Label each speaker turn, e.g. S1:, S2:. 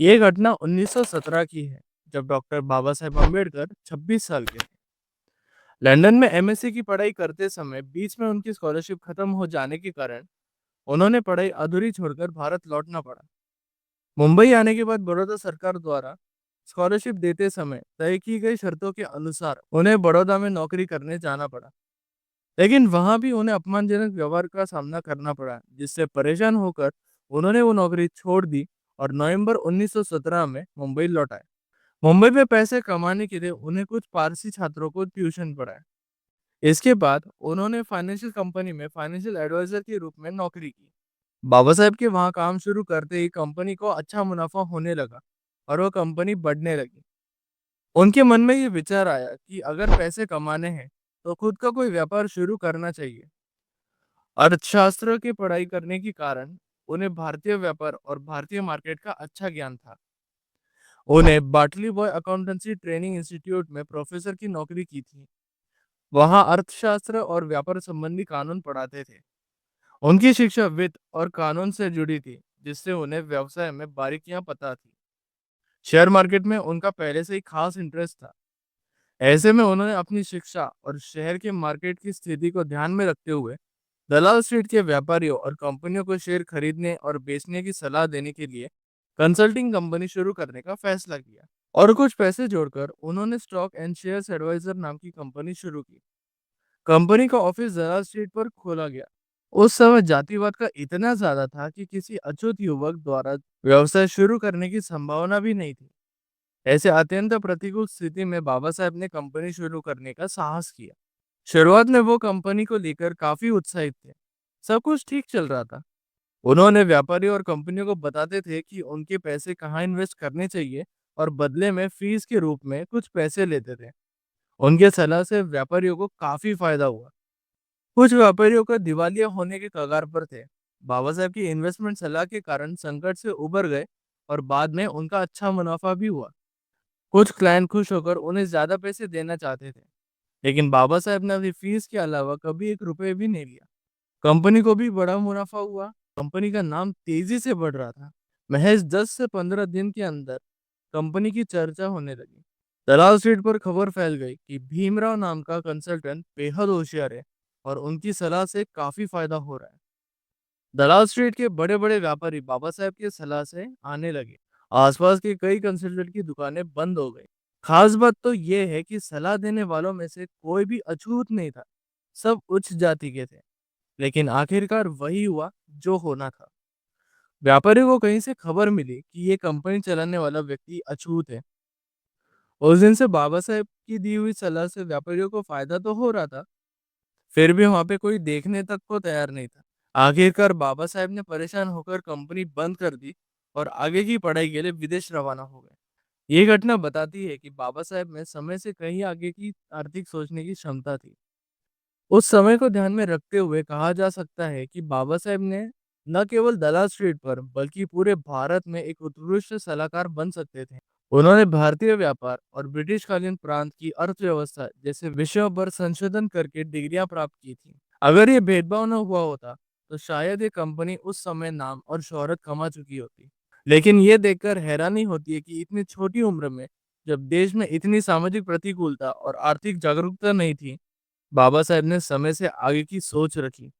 S1: ये घटना 1917 की है, जब डॉक्टर बाबा साहेब अम्बेडकर 26 साल के थे। लंदन में एमएससी की पढ़ाई करते समय बीच में उनकी स्कॉलरशिप खत्म हो जाने के कारण उन्होंने पढ़ाई अधूरी छोड़कर भारत लौटना पड़ा। मुंबई आने के बाद बड़ौदा सरकार द्वारा स्कॉलरशिप देते समय तय की गई शर्तों के अनुसार उन्हें बड़ौदा में नौकरी करने जाना पड़ा। लेकिन वहां भी उन्हें अपमानजनक व्यवहार का सामना करना पड़ा, जिससे परेशान होकर उन्होंने वो नौकरी छोड़ दी और नवंबर 1917 में मुंबई लौट आए। मुंबई में पैसे कमाने के लिए उन्हें कुछ पारसी छात्रों को ट्यूशन पढ़ाया। इसके बाद उन्होंने फाइनेंशियल कंपनी में फाइनेंशियल एडवाइजर के रूप में नौकरी की। बाबा साहब के वहां काम शुरू करते ही कंपनी को अच्छा मुनाफा होने लगा और वो कंपनी बढ़ने लगी। उनके मन में ये विचार आया कि अगर पैसे कमाने हैं तो खुद का कोई व्यापार शुरू करना चाहिए। अर्थशास्त्र की पढ़ाई करने के कारण उन्हें भारतीय व्यापार और भारतीय मार्केट का अच्छा ज्ञान था। उन्हें बाटली बॉय अकाउंटेंसी ट्रेनिंग इंस्टीट्यूट में प्रोफेसर की नौकरी की थी। वहां अर्थशास्त्र और व्यापार संबंधी कानून पढ़ाते थे। उनकी शिक्षा वित्त और कानून से जुड़ी थी, जिससे उन्हें व्यवसाय में बारीकियां पता थी। शेयर मार्केट में उनका पहले से ही खास इंटरेस्ट था। ऐसे में उन्होंने अपनी शिक्षा और शहर के मार्केट की स्थिति को ध्यान में रखते हुए दलाल स्ट्रीट के व्यापारियों और कंपनियों को शेयर खरीदने और बेचने की सलाह देने के लिए कंसल्टिंग कंपनी शुरू करने का फैसला किया। और कुछ पैसे जोड़कर उन्होंने स्टॉक एंड शेयर्स एडवाइजर नाम की कंपनी शुरू की। कंपनी का ऑफिस दलाल स्ट्रीट पर खोला गया। उस समय जातिवाद का इतना ज्यादा था कि किसी अछूत युवक द्वारा व्यवसाय शुरू करने की संभावना भी नहीं थी। ऐसे अत्यंत प्रतिकूल स्थिति में बाबा साहब ने कंपनी शुरू करने का साहस किया। शुरुआत में वो कंपनी को लेकर काफी उत्साहित थे। सब कुछ ठीक चल रहा था। उन्होंने व्यापारियों और कंपनियों को बताते थे कि उनके पैसे कहाँ इन्वेस्ट करने चाहिए और बदले में फीस के रूप में कुछ पैसे लेते थे। उनके सलाह से व्यापारियों को काफी फायदा हुआ। कुछ व्यापारियों का दिवालिया होने के कगार पर थे। बाबा साहब की इन्वेस्टमेंट सलाह के कारण संकट से उबर गए और बाद में उनका अच्छा मुनाफा भी हुआ। कुछ क्लाइंट खुश होकर उन्हें ज्यादा पैसे देना चाहते थे, लेकिन बाबा साहब ने अपनी फीस के अलावा कभी एक रुपए भी नहीं लिया। कंपनी को भी बड़ा मुनाफा हुआ। कंपनी का नाम तेजी से बढ़ रहा था। महज 10 से 15 दिन के अंदर कंपनी की चर्चा होने लगी। दलाल स्ट्रीट पर खबर फैल गई कि भीमराव नाम का कंसल्टेंट बेहद होशियार है और उनकी सलाह से काफी फायदा हो रहा है। दलाल स्ट्रीट के बड़े बड़े व्यापारी बाबा साहब की सलाह से आने लगे। आसपास की कई कंसल्टेंट की दुकानें बंद हो गई। खास बात तो यह है कि सलाह देने वालों में से कोई भी अछूत नहीं था। सब उच्च जाति के थे। लेकिन आखिरकार वही हुआ जो होना था। व्यापारी को कहीं से खबर मिली कि ये कंपनी चलाने वाला व्यक्ति अछूत है। उस दिन से बाबा साहब की दी हुई सलाह से व्यापारियों को फायदा तो हो रहा था, फिर भी वहां पे कोई देखने तक को तैयार नहीं था। आखिरकार बाबा साहब ने परेशान होकर कंपनी बंद कर दी और आगे की पढ़ाई के लिए विदेश रवाना हो गए। ये घटना बताती है कि बाबा साहब में समय से कहीं आगे की आर्थिक सोचने की क्षमता थी। उस समय को ध्यान में रखते हुए कहा जा सकता है कि बाबा साहब ने न केवल दलाल स्ट्रीट पर बल्कि पूरे भारत में एक उत्कृष्ट सलाहकार बन सकते थे। उन्होंने भारतीय व्यापार और ब्रिटिशकालीन प्रांत की अर्थव्यवस्था जैसे विषयों पर संशोधन करके डिग्रियां प्राप्त की थी। अगर ये भेदभाव न हुआ होता तो शायद ये कंपनी उस समय नाम और शोहरत कमा चुकी होती। लेकिन ये देखकर हैरानी होती है कि इतनी छोटी उम्र में, जब देश में इतनी सामाजिक प्रतिकूलता और आर्थिक जागरूकता नहीं थी, बाबा साहब ने समय से आगे की सोच रखी।